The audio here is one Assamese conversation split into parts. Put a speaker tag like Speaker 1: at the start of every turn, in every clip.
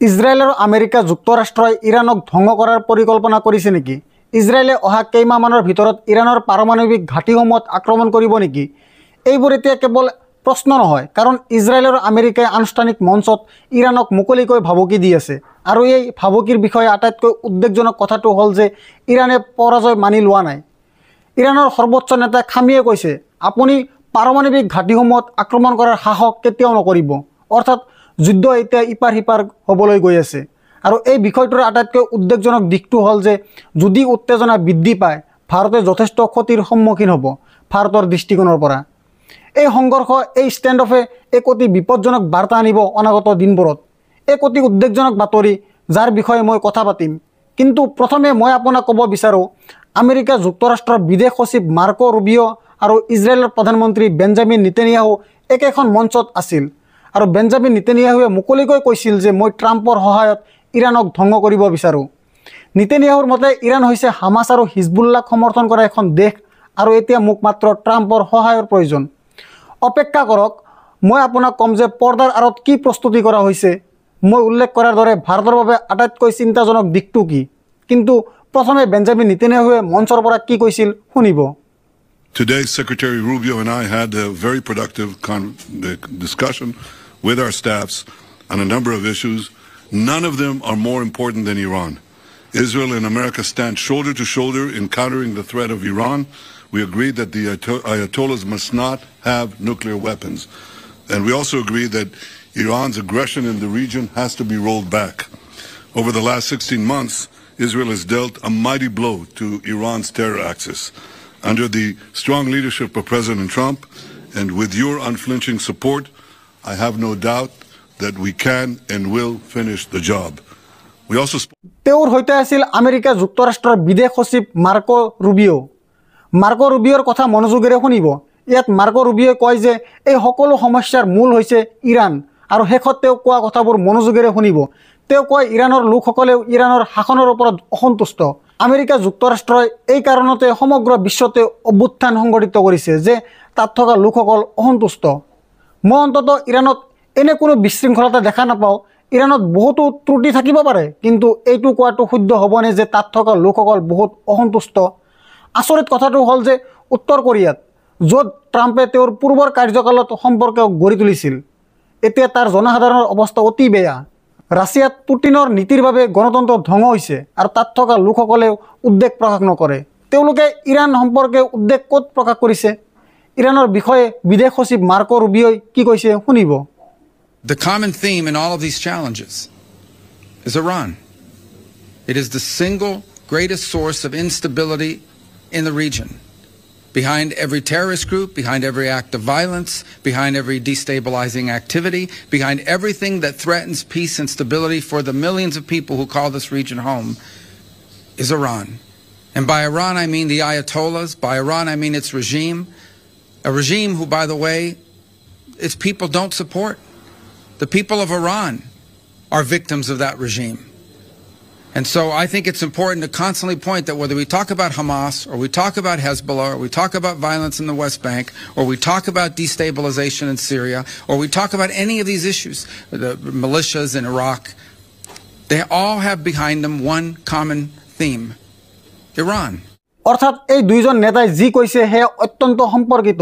Speaker 1: ইজৰাইল আৰু আমেৰিকা যুক্তৰাষ্ট্ৰই ইৰাণক ধ্বংস কৰাৰ পৰিকল্পনা কৰিছে নেকি? ইজৰাইলে অহা কেইমাহমানৰ ভিতৰত ইৰাণৰ পাৰমাণৱিক ঘাটিসমূহত আক্ৰমণ কৰিব নেকি? এইবোৰ এতিয়া কেৱল প্ৰশ্ন নহয়, কাৰণ ইজৰাইল আৰু আমেৰিকাই আনুষ্ঠানিক মঞ্চত ইৰাণক মুকলিকৈ ভাবুকি দি আছে। আৰু এই ভাবুকিৰ বিষয়ে আটাইতকৈ উদ্বেগজনক কথাটো হ'ল যে ইৰাণে পৰাজয় মানি লোৱা নাই। ইৰাণৰ সৰ্বোচ্চ নেতাই খামিয়ে কৈছে, আপুনি পাৰমাণৱিক ঘাটিসমূহত আক্ৰমণ কৰাৰ সাহস কেতিয়াও নকৰিব। অৰ্থাৎ যুদ্ধ এতিয়া ইপাৰ সিপাৰ হ'বলৈ গৈ আছে। আৰু এই বিষয়টোৰ আটাইতকৈ উদ্বেগজনক দিশটো হ'ল যে যদি উত্তেজনা বৃদ্ধি পায়, ভাৰতে যথেষ্ট ক্ষতিৰ সন্মুখীন হ'ব ভাৰতৰ দৃষ্টিকোণৰ পৰা। এই সংঘৰ্ষ, এই ষ্টেণ্ড অফে এক অতি বিপদজনক বাৰ্তা আনিব অনাগত দিনবোৰত। এক অতি উদ্বেগজনক বাতৰি, যাৰ বিষয়ে মই কথা পাতিম। কিন্তু প্ৰথমে মই আপোনাক ক'ব বিচাৰোঁ, আমেৰিকা যুক্তৰাষ্ট্ৰৰ বিদেশ সচিব মাৰ্কো ৰুবিঅ' আৰু ইজৰাইলৰ প্ৰধানমন্ত্ৰী বেঞ্জামিন নেতানিয়াহু একেখন মঞ্চত আছিল। আৰু বেঞ্জামিন নেতানিয়াহুৱে মুকলিকৈ কৈছিল যে মই ট্ৰাম্পৰ সহায়ত ইৰাণক ধ্বংস কৰিব বিচাৰোঁ। নেতানিয়াহুৰ মতে ইৰাণ হৈছে হামাছ আৰু হিজবুল্লাহক সমৰ্থন কৰা এখন দেশ, আৰু এতিয়া মোক মাত্ৰ ট্ৰাম্পৰ সহায়ৰ প্ৰয়োজন। অপেক্ষা কৰক, মই আপোনাক ক'ম যে পৰ্দাৰ আঁৰত কি প্ৰস্তুতি কৰা হৈছে। মই উল্লেখ কৰাৰ দৰে ভাৰতৰ বাবে আটাইতকৈ চিন্তাজনক দিশটো কি? কিন্তু প্ৰথমে বেঞ্জামিন নেতানিয়াহুৱে মঞ্চৰ পৰা কি কৈছিল শুনিব।
Speaker 2: Today, Secretary Rubio and I had a very productive discussion with our staffs on a number of issues. None of them are more important than Iran. Israel and America stand shoulder to shoulder in countering the threat of Iran. We agreed that the Ayatollahs must not have nuclear weapons. And we also agreed that Iran's aggression in the region has to be rolled back. Over the last 16 months, Israel has dealt a mighty blow to Iran's terror axis. Under the strong leadership of President Trump and with your unflinching support, I have no doubt that we can and will finish the job. We also
Speaker 1: তেওঁৰ সৈতে আছিল আমেৰিকা যুক্তৰাষ্ট্ৰৰ বিদেশ সচিব মাৰ্কো ৰুবিঅ'। মাৰ্কো ৰুবিঅ'ৰ কথা মনোযোগেৰে শুনিব। ইয়াত মাৰ্কো ৰুবিঅ'ই কয় যে এই সকলো সমস্যাৰ মূল হৈছে ইৰাণ, আৰু শেষত তেওঁ কোৱা কথাবোৰ মনোযোগেৰে শুনিব। তেওঁ কয় ইৰাণৰ লোকসকলেও ইৰাণৰ শাসনৰ ওপৰত অসন্তুষ্ট। আমেৰিকা যুক্তৰাষ্ট্ৰই এই কাৰণতে সমগ্ৰ বিশ্বতে অভ্যুত্থান সংঘটিত কৰিছে যে তাত থকা লোকসকল অসন্তুষ্ট। মই অন্ততঃ ইৰাণত এনে কোনো বিশৃংখলতা দেখা নাপাওঁ। ইৰাণত বহুতো ত্ৰুটি থাকিব পাৰে, কিন্তু এইটো কোৱাটো শুদ্ধ হ'বনে যে তাত থকা লোকসকল বহুত অসন্তুষ্ট? আচৰিত কথাটো হ'ল যে উত্তৰ কোৰিয়াত, য'ত ট্ৰাম্পে তেওঁৰ পূৰ্বৰ কাৰ্যকালত সম্পৰ্ক গঢ়ি তুলিছিল, এতিয়া তাৰ জনসাধাৰণৰ অৱস্থা অতি বেয়া। ৰাছিয়াত পুটিনৰ নীতিৰ বাবে গণতন্ত্ৰ ধ্বংস হৈছে, আৰু তাত থকা লোকসকলেও উদ্বেগ প্ৰকাশ নকৰে। তেওঁলোকে ইৰাণ সম্পৰ্কে উদ্বেগ ক'ত প্ৰকাশ কৰিছে? ইৰাণৰ বিষয়ে বিদেশ সচিব মাৰ্কো ৰুবিঅ'ই কি কৈছে শুনিব।
Speaker 3: The common theme in all of these challenges is Iran. It is the single greatest source of instability in the region. Behind every terrorist group, behind every act of violence, behind every destabilizing activity, behind everything that threatens peace and stability for the millions of people who call this region home, is Iran. And by Iran, I mean the Ayatollahs. By Iran, I mean its regime. A regime who, by the way, its people don't support. The people of Iran are victims of that regime. And so I think it's important to constantly point that whether we talk about Hamas, or we talk about Hezbollah, or we talk about violence in the West Bank, or we talk about destabilization in Syria, or we talk about any of these issues, the militias in Iraq, they all have behind them one common theme: Iran.
Speaker 1: অৰ্থাৎ এই দুইজন নেতাই যি কৈছে সেয়া অত্যন্ত সম্পৰ্কিত।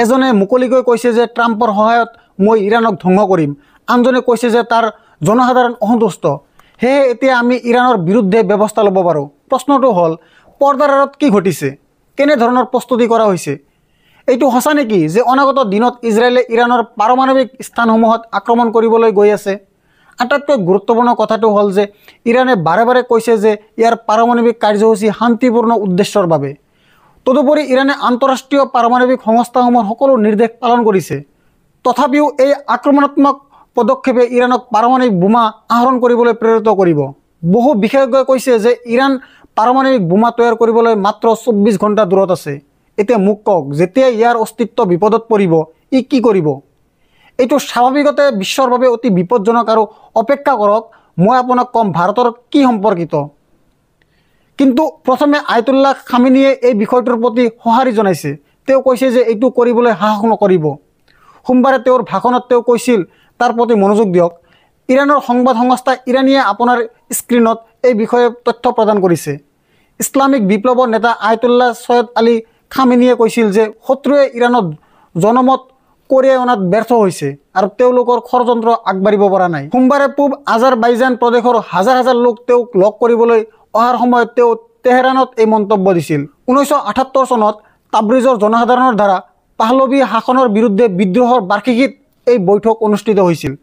Speaker 1: এজনে মুকলিকৈ কৈছে যে ট্ৰাম্পৰ সহায়ত মই ইৰাণক ধ্বংস কৰিম, আনজনে কৈছে যে তাৰ জনসাধাৰণ অসন্তুষ্ট, সেয়ে এতিয়া আমি ইৰাণৰ বিৰুদ্ধে ব্যৱস্থা ল'ব পাৰোঁ। প্ৰশ্নটো হ'ল, পৰ্দাৰ আঁৰত কি ঘটিছে? কেনেধৰণৰ প্ৰস্তুতি কৰা হৈছে? এইটো সঁচা নেকি যে অনাগত দিনত ইজৰাইলে ইৰাণৰ পাৰমাণৱিক স্থানসমূহত আক্ৰমণ কৰিবলৈ গৈ আছে? আটাইতকৈ গুৰুত্বপূৰ্ণ কথাটো হ'ল যে ইৰাণে বাৰে বাৰে কৈছে যে ইয়াৰ পাৰমাণৱিক কাৰ্যসূচী শান্তিপূৰ্ণ উদ্দেশ্যৰ বাবে। তদুপৰি ইৰাণে আন্তঃৰাষ্ট্ৰীয় পাৰমাণৱিক সংস্থাসমূহৰ সকলো নিৰ্দেশ পালন কৰিছে। তথাপিও এই আক্ৰমণাত্মক পদক্ষেপে ইৰাণক পাৰমাণৱিক বোমা আহৰণ কৰিবলৈ প্ৰেৰিত কৰিব। বহু বিশেষজ্ঞই কৈছে যে ইৰাণ পাৰমাণৱিক বোমা তৈয়াৰ কৰিবলৈ মাত্ৰ 24 ঘণ্টা দূৰত আছে। এতিয়া মোক কওক, যেতিয়া ইয়াৰ অস্তিত্ব বিপদত পৰিব, ই কি কৰিব? এইটো স্বাভাৱিকতে বিশ্বৰ বাবে অতি বিপদজনক। আৰু অপেক্ষা কৰক, মই আপোনাক ক'ম ভাৰতৰ কি সম্পৰ্কিত। কিন্তু প্ৰথমে আয়াতুল্লাহ খামেনীয়ে এই বিষয়টোৰ প্ৰতি সঁহাৰি জনাইছে। তেওঁ কৈছে যে এইটো কৰিবলৈ সাহস নকৰিব। সোমবাৰে তেওঁৰ ভাষণত তেওঁ কৈছিল, তাৰ প্ৰতি মনোযোগ দিয়ক, ইৰাণৰ সংবাদ সংস্থা ইৰাণীয়ে আপোনাৰ স্ক্ৰীণত এই বিষয়ে তথ্য প্ৰদান কৰিছে। ইছলামিক বিপ্লৱৰ নেতা আয়াতুল্লাহ ছৈয়দ আলী খামেনীয়ে কৈছিল যে শত্ৰুৱে ইৰাণত জনমত কঢ়িয়াই অনাত ব্যৰ্থ হৈছে আৰু তেওঁলোকৰ ষড়যন্ত্ৰ আগবাঢ়িব পৰা নাই। সোমবাৰে পূব আজাৰবাইজান প্ৰদেশৰ হাজাৰ হাজাৰ লোক তেওঁক লগ কৰিবলৈ অহাৰ সময়ত তেওঁ তেহৰাণত এই মন্তব্য দিছিল। 1978 চনত তাব্ৰিজৰ জনসাধাৰণৰ দ্বাৰা পাহলভী শাসনৰ বিৰুদ্ধে বিদ্ৰোহৰ বাৰ্ষিকীত এই বৈঠক অনুষ্ঠিত হৈছিল।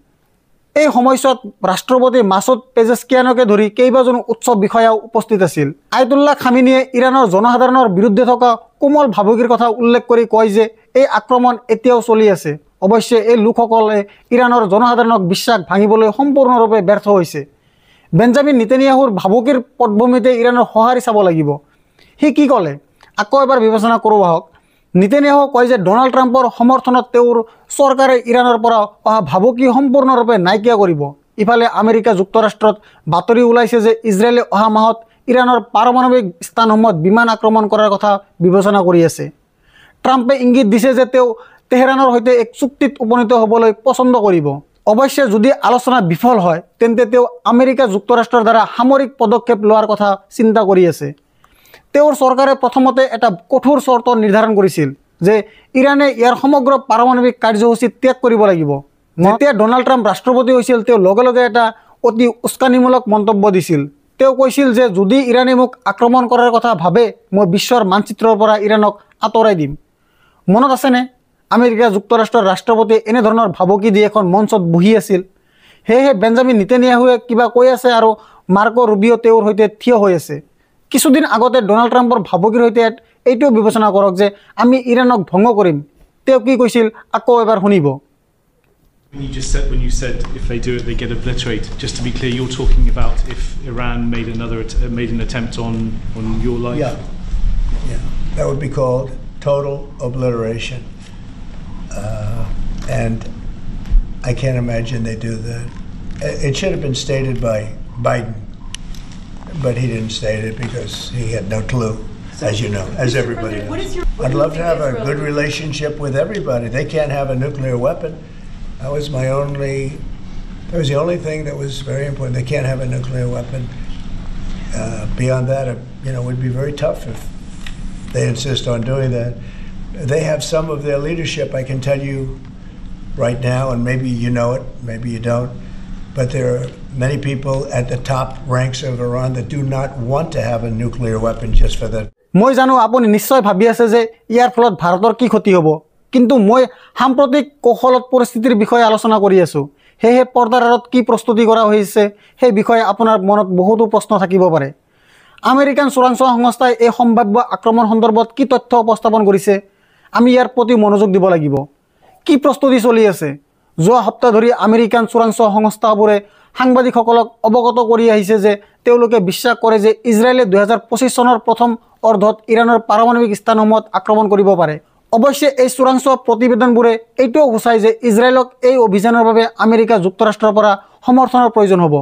Speaker 1: এই সময়ছোৱাত ৰাষ্ট্ৰপতি মাছুদ পেজেছকিয়ানকে ধৰি কেইবাজনো উচ্চ বিষয়াও উপস্থিত আছিল। আয়াতুল্লাহ খামেনীয়ে ইৰাণৰ জনসাধাৰণৰ বিৰুদ্ধে থকা কোমল ভাবুকিৰ কথা উল্লেখ কৰি কয় যে এই আক্ৰমণ এতিয়াও চলি আছে। অৱশ্যে এই লোকসকলে ইৰাণৰ জনসাধাৰণক বিশ্বাস ভাঙিবলৈ সম্পূৰ্ণৰূপে ব্যৰ্থ হৈছে। বেঞ্জামিন নেতানিয়াহুৰ ভাবুকিৰ পটভূমিতে ইৰাণৰ সঁহাৰি চাব লাগিব। সি কি ক'লে আকৌ এবাৰ বিবেচনা কৰোঁ আহক। নেতানিয়াহু কয় যে ডনাল্ড ট্ৰাম্পৰ সমৰ্থনত তেওঁৰ চৰকাৰে ইৰাণৰ পৰা অহা ভাবুকি সম্পূৰ্ণৰূপে নাইকিয়া কৰিব। ইফালে আমেৰিকা যুক্তৰাষ্ট্ৰত বাতৰি ওলাইছে যে ইজৰাইলে অহা মাহত ইৰাণৰ পাৰমাণৱিক স্থানসমূহত বিমান আক্ৰমণ কৰাৰ কথা বিবেচনা কৰি আছে। ট্ৰাম্পে ইংগিত দিছে যে তেওঁ তেহৰাণৰ সৈতে এক চুক্তিত উপনীত হ'বলৈ পচন্দ কৰিব। অৱশ্যে যদি আলোচনা বিফল হয় তেন্তে তেওঁ আমেৰিকা যুক্তৰাষ্ট্ৰৰ দ্বাৰা সামৰিক পদক্ষেপ লোৱাৰ কথা চিন্তা কৰি আছে। তেওঁৰ চৰকাৰে প্ৰথমতে এটা কঠোৰ চৰ্ত নিৰ্ধাৰণ কৰিছিল যে ইৰাণে ইয়াৰ সমগ্ৰ পাৰমাণৱিক কাৰ্যসূচী ত্যাগ কৰিব লাগিব। যেতিয়া ডনাল্ড ট্ৰাম্প ৰাষ্ট্ৰপতি হৈছিল তেওঁ লগে লগে এটা অতি উস্কানিমূলক মন্তব্য দিছিল। তেওঁ কৈছিল যে যদি ইৰাণে মোক আক্ৰমণ কৰাৰ কথা ভাবে মই বিশ্বৰ মানচিত্ৰৰ পৰা ইৰাণক আঁতৰাই দিম। মনত আছেনে আমেৰিকা যুক্তৰাষ্ট্ৰৰ ৰাষ্ট্ৰপতিয়ে এনেধৰণৰ ভাবুকি দি এখন মঞ্চত বহি আছিল। সেয়েহে বেঞ্জামিন নেতানিয়াহুৱে কিবা কৈ আছে আৰু মাৰ্কো ৰুবিও তেওঁৰ সৈতে থিয় হৈ আছে। কিছুদিন আগতে ডনাল্ড ট্ৰাম্পৰ ভাবুকিৰ সৈতে এইটোও বিবেচনা কৰক যে আমি ইৰাণক ধ্বংস কৰিম। তেওঁ কি কৈছিল আকৌ এবাৰ শুনিব।
Speaker 4: When you said if they do it, they get obliterated. Just to be clear, you're talking about if Iran made an attempt on your life.
Speaker 5: Yeah, that would be called total obliteration, and I can't imagine they do that. It should have been stated by Biden, but he didn't state it because he had no clue, as you know, as everybody knows. I'd love to have a good relationship with everybody. They can't have a nuclear weapon. That was the only thing that was very important. They can't have a nuclear weapon. Beyond that, it would be very tough if they insist on doing that. They have some of their leadership, I can tell you right now, and maybe you know it, maybe you don't, but there are many people at the top ranks of Iran that do not want to have a nuclear weapon just for that.
Speaker 1: মই জানো আপুনি নিশ্চয় ভাবি আছে যে ইয়াৰ ফলত ভাৰতৰ কি ক্ষতি হ'ব, কিন্তু মই সাম্প্ৰতিক কৌশলত পৰিস্থিতিৰ বিষয়ে আলোচনা কৰি আছোঁ। সেয়েহে পৰ্দাৰ আঁৰত কি প্ৰস্তুতি কৰা হৈছে সেই বিষয়ে আপোনাৰ মনত বহুতো প্ৰশ্ন থাকিব পাৰে। আমেৰিকান চোৰাংচোৱা সংস্থাই এই সম্ভাৱ্য আক্ৰমণ সন্দৰ্ভত কি তথ্য উপস্থাপন কৰিছে আমি ইয়াৰ প্ৰতি মনোযোগ দিব লাগিব। কি প্ৰস্তুতি চলি আছে? যোৱা সপ্তাহ ধৰি আমেৰিকান চোৰাংচোৱা সংস্থাবোৰে সাংবাদিকসকলক অৱগত কৰি আহিছে যে তেওঁলোকে বিশ্বাস কৰে যে ইজৰাইলে 2025 চনৰ প্ৰথম অৰ্ধত ইৰাণৰ পাৰমাণৱিক স্থানসমূহত আক্ৰমণ কৰিব পাৰে। অৱশ্যে এই চোৰাংচোৱা প্ৰতিবেদনবোৰে এইটোও সূচায় যে ইজৰাইলক এই অভিযানৰ বাবে আমেৰিকা যুক্তৰাষ্ট্ৰৰ পৰা সমৰ্থনৰ প্ৰয়োজন হ'ব,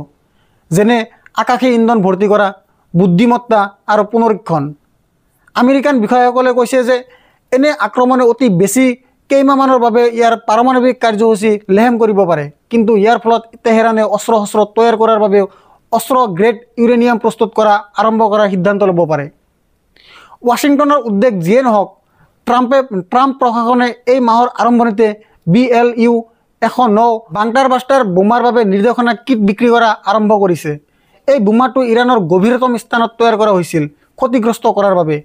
Speaker 1: যেনে আকাশী ইন্ধন ভৰ্তি কৰা, বুদ্ধিমত্তা আৰু পুনৰীক্ষণ। আমেৰিকান বিষয়াসকলে কৈছে যে এনে আক্ৰমণে অতি বেছি কেইমাহমানৰ বাবে ইয়াৰ পাৰমাণৱিক কাৰ্যসূচী লেহেম কৰিব পাৰে, কিন্তু ইয়াৰ ফলত তেহৰানে অস্ত্ৰ শস্ত্ৰ তৈয়াৰ কৰাৰ বাবেও অস্ত্ৰ গ্ৰেড ইউৰেনিয়াম প্ৰস্তুত কৰা আৰম্ভ কৰাৰ সিদ্ধান্ত ল'ব পাৰে। ৱাশ্বিংটনৰ উদ্বেগ যিয়ে নহওক, ট্ৰাম্প প্ৰশাসনে এই মাহৰ আৰম্ভণিতে BLU-109 বাংকাৰ বাষ্টাৰ বোমাৰ বাবে নিৰ্দেশনা কিট বিক্ৰী কৰা আৰম্ভ কৰিছে। এই বোমাটো ইৰাণৰ গভীৰতম স্থানত তৈয়াৰ কৰা হৈছিল ক্ষতিগ্ৰস্ত কৰাৰ বাবে।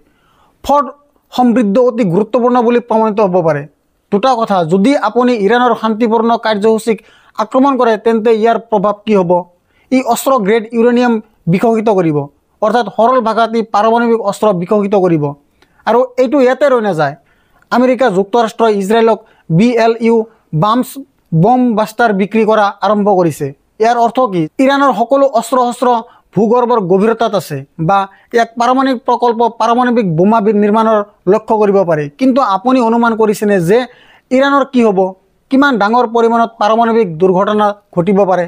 Speaker 1: ফৰ্ড সমৃদ্ধ অতি গুৰুত্বপূৰ্ণ বুলি প্ৰমাণিত হ'ব পাৰে। দুটা কথা, যদি আপুনি ইৰাণৰ শান্তিপূৰ্ণ কাৰ্যসূচীক আক্ৰমণ কৰে তেন্তে ইয়াৰ প্ৰভাৱ কি হ'ব? ই অস্ত্ৰ গ্ৰেড ইউৰেনিয়াম বিকশিত কৰিব, অৰ্থাৎ সৰল ভাষাত ই পাৰমাণৱিক অস্ত্ৰ বিকশিত কৰিব। আৰু এইটো ইয়াতে ৰৈ নাযায়। আমেৰিকা যুক্তৰাষ্ট্ৰই ইজৰাইলক BLU বম বাষ্টাৰ বিক্ৰী কৰা আৰম্ভ কৰিছে। ইয়াৰ অৰ্থ কি? ইৰাণৰ সকলো অস্ত্ৰ শস্ত্ৰ ভূগৰ্ভৰ গভীৰতাত আছে বা ইয়াক পাৰমাণৱিক প্ৰকল্প পাৰমাণৱিক বোমা নিৰ্মাণৰ লক্ষ্য কৰিব পাৰে। কিন্তু আপুনি অনুমান কৰিছেনে যে ইৰাণৰ কি হ'ব? কিমান ডাঙৰ পৰিমাণত পাৰমাণৱিক দুৰ্ঘটনা ঘটিব পাৰে?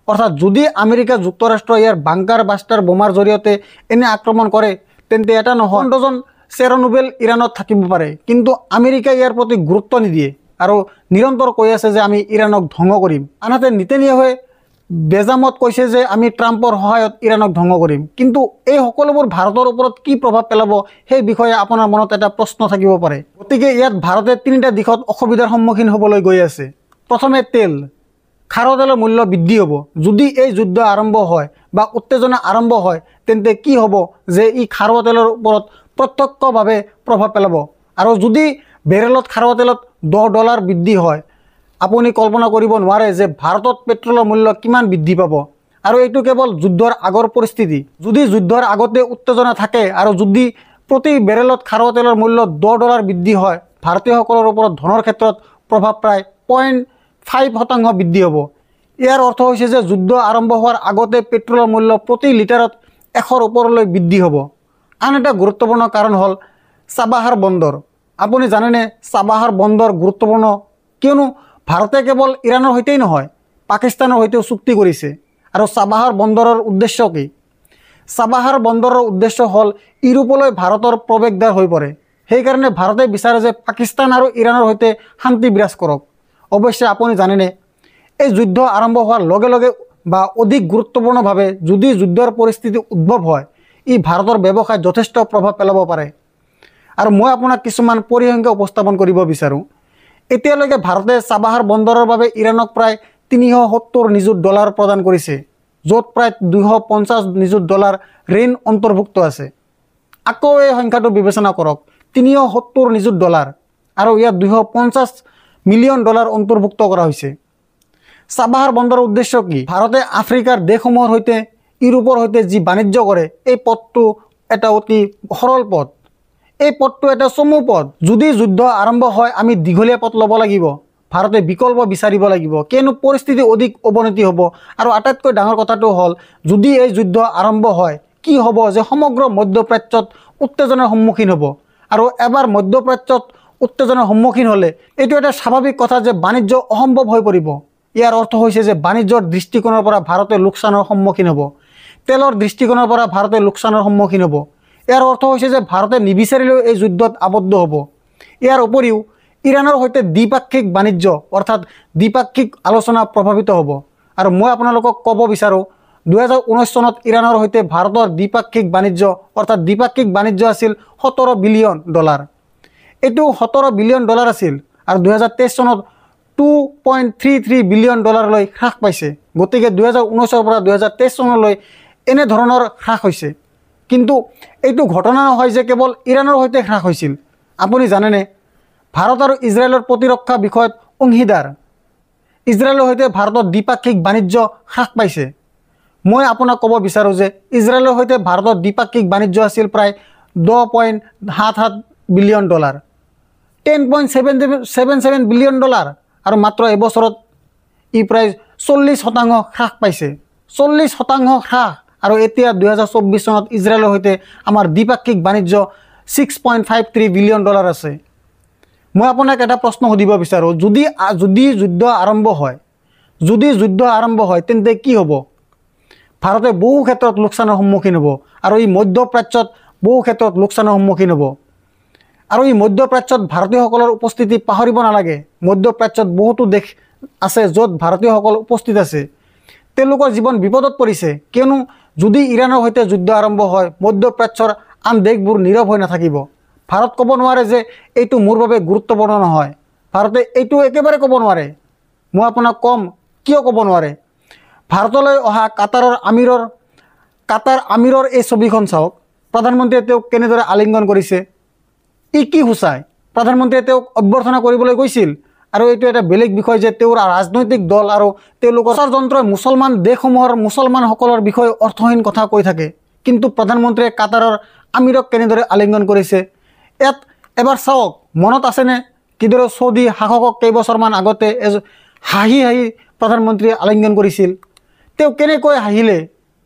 Speaker 1: অৰ্থাৎ যদি আমেৰিকা যুক্তৰাষ্ট্ৰই ইয়াৰ বাংকাৰ বাষ্টাৰ বোমাৰ জৰিয়তে এনে আক্ৰমণ কৰে তেন্তে এটা নহয় 100জন চেৰনোবেল ইৰাণত থাকিব পাৰে। কিন্তু আমেৰিকাই ইয়াৰ প্ৰতি গুৰুত্ব নিদিয়ে আৰু নিৰন্তৰ কৈ আছে যে আমি ইৰাণক ধ্বংস কৰিম। আনহাতে নেতানিয়াহুৱে বেজামত কৈছে যে আমি ট্ৰাম্পৰ সহায়ত ইৰাণক ধ্বংস কৰিম, কিন্তু এই সকলোবোৰ ভাৰতৰ ওপৰত কি প্ৰভাৱ পেলাব সেই বিষয়ে আপোনাৰ মনত এটা প্ৰশ্ন থাকিব পাৰে। গতিকে ইয়াত ভাৰতে তিনিটা দিশত অসুবিধাৰ সন্মুখীন হ'বলৈ গৈ আছে। প্ৰথমে তেল, খাৰুৱা তেলৰ মূল্য বৃদ্ধি হ'ব। যদি এই যুদ্ধ আৰম্ভ হয় বা উত্তেজনা আৰম্ভ হয় তেন্তে কি হ'ব যে ই খাৰুৱা তেলৰ ওপৰত প্ৰত্যক্ষভাৱে প্ৰভাৱ পেলাব। আৰু যদি বেৰেলত খাৰুৱা তেলত $10 বৃদ্ধি হয়, আপুনি কল্পনা কৰিব নোৱাৰে যে ভাৰতত পেট্ৰলৰ মূল্য কিমান বৃদ্ধি পাব। আৰু এইটো কেৱল যুদ্ধৰ আগৰ পৰিস্থিতি। যদি যুদ্ধৰ আগতে উত্তেজনা থাকে আৰু যদি প্ৰতি বেৰেলত খাৰুৱা তেলৰ মূল্য $10 বৃদ্ধি হয়, ভাৰতীয়সকলৰ ওপৰত ধনৰ ক্ষেত্ৰত প্ৰভাৱ প্ৰায় 0.5% বৃদ্ধি হ'ব। ইয়াৰ অৰ্থ হৈছে যে যুদ্ধ আৰম্ভ হোৱাৰ আগতে পেট্ৰলৰ মূল্য প্ৰতি লিটাৰত 100ৰ ওপৰলৈ বৃদ্ধি হ'ব। আন এটা গুৰুত্বপূৰ্ণ কাৰণ হ'ল চাবাহাৰ বন্দৰ। আপুনি জানেনে চাবাহাৰ বন্দৰ গুৰুত্বপূৰ্ণ কিয়নো ভাৰতে কেৱল ইৰাণৰ সৈতেই নহয়, পাকিস্তানৰ সৈতেও চুক্তি কৰিছে। আৰু চাবাহাৰ বন্দৰৰ উদ্দেশ্য কি? চাবাহাৰ বন্দৰৰ উদ্দেশ্য হ'ল ইউৰোপলৈ ভাৰতৰ প্ৰৱেশদ্বাৰ হৈ পৰে। সেইকাৰণে ভাৰতে বিচাৰে যে পাকিস্তান আৰু ইৰাণৰ সৈতে শান্তি বিৰাজ কৰক। অৱশ্যে আপুনি জানেনে এই যুদ্ধ আৰম্ভ হোৱাৰ লগে লগে বা অধিক গুৰুত্বপূৰ্ণভাৱে যদি যুদ্ধৰ পৰিস্থিতি উদ্ভৱ হয়, ই ভাৰতৰ ব্যৱসায়ত যথেষ্ট প্ৰভাৱ পেলাব পাৰে। আৰু মই আপোনাক কিছুমান পৰিসংখ্যা উপস্থাপন কৰিব বিচাৰোঁ। এতিয়ালৈকে ভাৰতে চাবাহাৰ বন্দৰৰ বাবে ইৰাণক প্ৰায় $370 নিযুত প্ৰদান কৰিছে, য'ত প্ৰায় $250 নিযুত ঋণ অন্তৰ্ভুক্ত আছে। আকৌ এই সংখ্যাটো বিবেচনা কৰক, $370 নিযুত আৰু ইয়াত $250 মিলিয়ন অন্তৰ্ভুক্ত কৰা হৈছে। চাবাহাৰ বন্দৰৰ উদ্দেশ্য কি? ভাৰতে আফ্ৰিকাৰ দেশসমূহৰ সৈতে ইউৰোপৰ সৈতে যি বাণিজ্য কৰে, এই পথটো এটা অতি সৰল পথ। এই পথটো এটা চমু পথ। যদি যুদ্ধ আৰম্ভ হয় আমি দীঘলীয়া পথ ল'ব লাগিব। ভাৰতে বিকল্প বিচাৰিব লাগিব, কিয়নো পৰিস্থিতি অধিক অৱনতি হ'ব। আৰু আটাইতকৈ ডাঙৰ কথাটো হ'ল যদি এই যুদ্ধ আৰম্ভ হয় কি হ'ব যে সমগ্ৰ মধ্যপ্ৰাচ্যত উত্তেজনাৰ সন্মুখীন হ'ব। আৰু এবাৰ মধ্যপ্ৰাচ্যত উত্তেজনাৰ সন্মুখীন হ'লে এইটো এটা স্বাভাৱিক কথা যে বাণিজ্য অসম্ভৱ হৈ পৰিব। ইয়াৰ অৰ্থ হৈছে যে বাণিজ্যৰ দৃষ্টিকোণৰ পৰা ভাৰতে লোকচানৰ সন্মুখীন হ'ব। তেলৰ দৃষ্টিকোণৰ পৰা ভাৰতে লোকচানৰ সন্মুখীন হ'ব। ইয়াৰ অৰ্থ হৈছে যে ভাৰতে নিবিচাৰিলেও এই যুদ্ধত আবদ্ধ হ'ব। ইয়াৰ উপৰিও ইৰাণৰ সৈতে দ্বিপাক্ষিক বাণিজ্য অৰ্থাৎ দ্বিপাক্ষিক আলোচনা প্ৰভাৱিত হ'ব। আৰু মই আপোনালোকক ক'ব বিচাৰোঁ 2019 চনত ইৰাণৰ সৈতে ভাৰতৰ দ্বিপাক্ষিক বাণিজ্য অৰ্থাৎ দ্বিপাক্ষিক বাণিজ্য আছিল $17 বিলিয়ন। এইটো $17 বিলিয়ন আছিল আৰু 2023 চনত $2.33 বিলিয়ন হ্ৰাস পাইছে। গতিকে 2019ৰ পৰা 2023 চনলৈ এনেধৰণৰ হ্ৰাস হৈছে। কিন্তু এইটো ঘটনা নহয় যে কেৱল ইৰাণৰ সৈতে হ্ৰাস হৈছিল। আপুনি জানেনে ভাৰত আৰু ইজৰাইলৰ প্ৰতিৰক্ষা বিষয়ত অংশীদাৰ। ইজৰাইলৰ সৈতে ভাৰতৰ দ্বিপাক্ষিক বাণিজ্য হ্ৰাস পাইছে। মই আপোনাক ক'ব বিচাৰোঁ যে ইজৰাইলৰ সৈতে ভাৰতৰ দ্বিপাক্ষিক বাণিজ্য আছিল প্ৰায় $10.77 বিলিয়ন, $10.77 বিলিয়ন আৰু মাত্ৰ এবছৰত ই প্ৰায় 40% হ্ৰাস পাইছে। 40% হ্ৰাস। আৰু এতিয়া 2024 চনত ইজৰাইলৰ সৈতে আমাৰ দ্বিপাক্ষিক বাণিজ্য $6.53 বিলিয়ন আছে। মই আপোনাক এটা প্ৰশ্ন সুধিব বিচাৰোঁ, যদি যুদ্ধ আৰম্ভ হয় তেন্তে কি হ'ব? ভাৰতে বহু ক্ষেত্ৰত লোকচানৰ সন্মুখীন হ'ব আৰু ই মধ্যপ্ৰাচ্যত বহু ক্ষেত্ৰত লোকচানৰ সন্মুখীন হ'ব। আৰু এই মধ্যপ্ৰাচ্যত ভাৰতীয়সকলৰ উপস্থিতি পাহৰিব নালাগে। মধ্যপ্ৰাচ্যত বহুতো দেশ আছে য'ত ভাৰতীয়সকল উপস্থিত আছে। তেওঁলোকৰ জীৱন বিপদত পৰিছে, কিয়নো যদি ইৰাণৰ সৈতে যুদ্ধ আৰম্ভ হয় মধ্যপ্ৰাচ্যৰ আন দেশবোৰ নীৰৱ হৈ নাথাকিব। ভাৰত ক'ব নোৱাৰে যে এইটো মোৰ বাবে গুৰুত্বপূৰ্ণ নহয়। ভাৰতে এইটো একেবাৰে ক'ব নোৱাৰে। মই আপোনাক ক'ম কিয় ক'ব নোৱাৰে। ভাৰতলৈ অহা কাটাৰ আমিৰৰ এই ছবিখন চাওক। প্ৰধানমন্ত্ৰীয়ে তেওঁক কেনেদৰে আলিংগন কৰিছে। ই কি সূচায়? প্ৰধানমন্ত্ৰীয়ে তেওঁক অভ্যৰ্থনা কৰিবলৈ গৈছিল। আৰু এইটো এটা বেলেগ বিষয় যে তেওঁৰ ৰাজনৈতিক দল আৰু তেওঁলোকৰ যন্ত্ৰই মুছলমান দেশসমূহৰ মুছলমানসকলৰ বিষয়ে অৰ্থহীন কথা কৈ থাকে। কিন্তু প্ৰধানমন্ত্ৰীয়ে কাটাৰৰ আমিৰক কেনেদৰে আলিংগন কৰিছে ইয়াত এবাৰ চাওক। মনত আছেনে কিদৰে চৌদি শাসকক কেইবছৰমান আগতে হাঁহি প্ৰধানমন্ত্ৰীয়ে আলিংগন কৰিছিল? তেওঁ কেনেকৈ হাঁহিলে?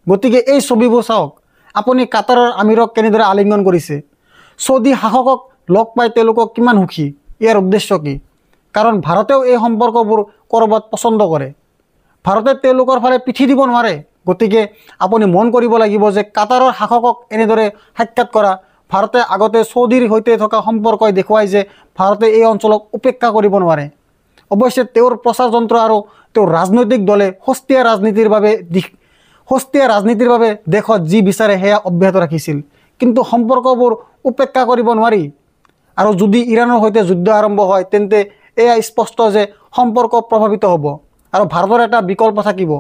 Speaker 1: গতিকে এই ছবিবোৰ চাওক। আপুনি কাটাৰৰ আমিৰক কেনেদৰে আলিংগন কৰিছে। চৌদি শাসকক লগ পাই তেওঁলোকক কিমান সুখী। ইয়াৰ উদ্দেশ্য কি? কাৰণ ভাৰতেও এই সম্পৰ্কবোৰ ক'ৰবাত পচন্দ কৰে। ভাৰতে তেওঁলোকৰ ফালে পিঠি দিব নোৱাৰে। গতিকে আপুনি মন কৰিব লাগিব যে কাটাৰৰ শাসকক এনেদৰে সাক্ষাৎ কৰা ভাৰতে আগতে চৌদিৰ সৈতে থকা সম্পৰ্কই দেখুৱাই যে ভাৰতে এই অঞ্চলক উপেক্ষা কৰিব নোৱাৰে। অৱশ্যে তেওঁৰ প্ৰচাৰ যন্ত্ৰ আৰু তেওঁৰ ৰাজনৈতিক দলে সস্তীয়া ৰাজনীতিৰ বাবে দেশত যি বিচাৰে সেয়া অব্যাহত ৰাখিছিল। কিন্তু সম্পৰ্কবোৰ উপেক্ষা কৰিব নোৱাৰি। আৰু যদি ইৰাণৰ সৈতে যুদ্ধ আৰম্ভ হয় তেন্তে এয়া স্পষ্ট যে সম্পৰ্ক প্ৰভাৱিত হ'ব আৰু ভাৰতৰ এটা বিকল্প থাকিব।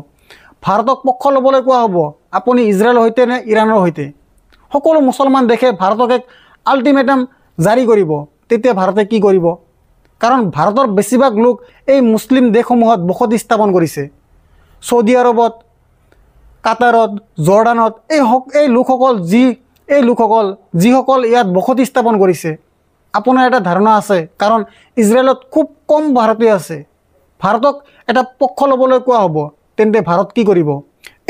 Speaker 1: ভাৰতক পক্ষ ল'বলৈ কোৱা হ'ব, আপুনি ইজৰাইলৰ সৈতে নে ইৰাণৰ সৈতে। সকলো মুছলমান দেশে ভাৰতক এক আল্টিমেটাম জাৰি কৰিব। তেতিয়া ভাৰতে কি কৰিব? কাৰণ ভাৰতৰ বেছিভাগ লোক এই মুছলিম দেশসমূহত বসতি স্থাপন কৰিছে। ছৌদি আৰবত, কাটাৰত, জৰ্ডানত এই লোকসকল যিসকল ইয়াত বসতি স্থাপন কৰিছে। আপোনাৰ এটা ধাৰণা আছে, কাৰণ ইজৰাইলত খুব কম ভাৰতীয় আছে। ভাৰতক এটা পক্ষ ল'বলৈ কোৱা হ'ব, তেন্তে ভাৰত কি কৰিব?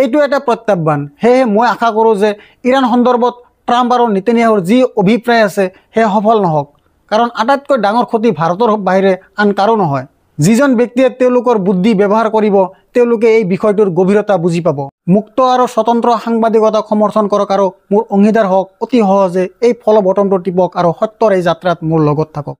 Speaker 1: এইটো এটা প্ৰত্যাহ্বান। সেয়েহে মই আশা কৰোঁ যে ইৰাণ সন্দৰ্ভত ট্ৰাম্প আৰু নেতানিয়াহুৰ যি অভিপ্ৰায় আছে সেয়া সফল নহওক। কাৰণ আটাইতকৈ ডাঙৰ ক্ষতি ভাৰতৰ বাহিৰে আন কাৰো নহয়। যিজন ব্যক্তিয়ে তেওঁলোকৰ বুদ্ধি ব্যৱহাৰ কৰিব তেওঁলোকে এই বিষয়টোৰ গভীৰতা বুজি পাব। মুক্ত আৰু স্বতন্ত্ৰ সাংবাদিকতাক সমৰ্থন কৰক আৰু মোৰ অংশীদাৰ হওক। অতি সহজে এই ফল বটনটো টিপক আৰু সত্যৰ এই যাত্ৰাত মোৰ লগত থাকক।